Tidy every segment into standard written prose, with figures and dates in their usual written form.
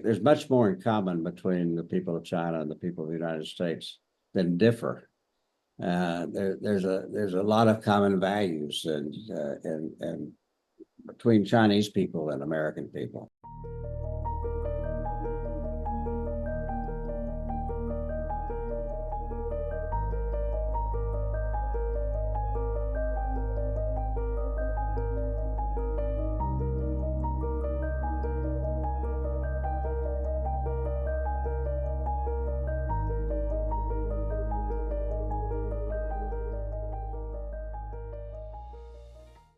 There's much more in common between the people of China and the people of the United States than differ. There's a lot of common values and between Chinese people and American people.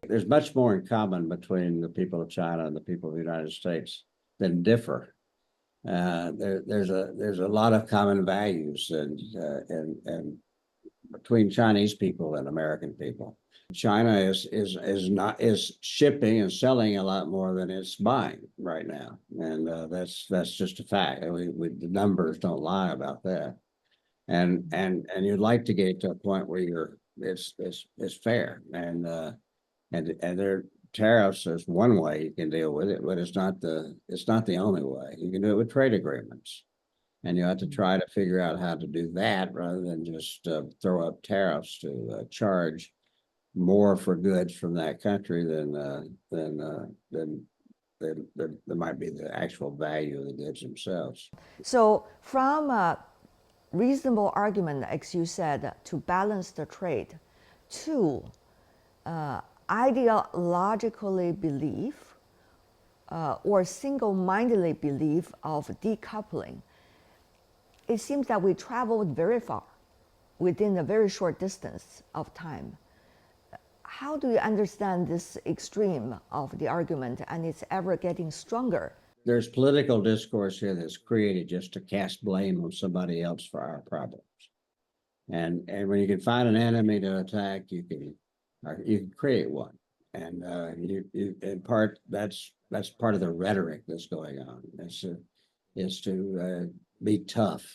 There's much more in common between the people of China and the people of the United States than differ. There's a lot of common values and between Chinese people and American people. China is shipping and selling a lot more than it's buying right now, and that's just a fact. The numbers don't lie about that. And you'd like to get to a point where it's fair, and their tariffs is one way you can deal with it, but it's not the only way. You can do it with trade agreements, and you have to try to figure out how to do that rather than just throw up tariffs to charge more for goods from that country than there might be the actual value of the goods themselves. So from a reasonable argument, as you said, to balance the trade, to ideologically belief or single-mindedly belief of decoupling, it seems that we traveled very far within a very short distance of time. How do you understand this extreme of the argument, and it's ever getting stronger? There's political discourse here that's created just to cast blame on somebody else for our problems. And when you can find an enemy to attack, you can create one. And in part, that's part of the rhetoric that's going on. Is to be tough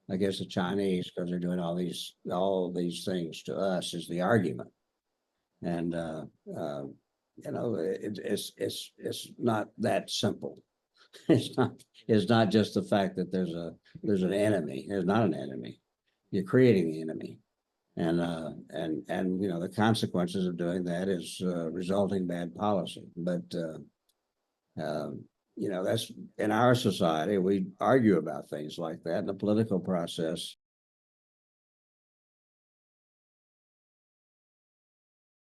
against the Chinese because they're doing all these things to us is the argument. And it's not that simple. It's not just the fact that there's an enemy. There's not an enemy. You're creating the enemy. And the consequences of doing that is resulting bad policy. But that's in our society, we argue about things like that in the political process.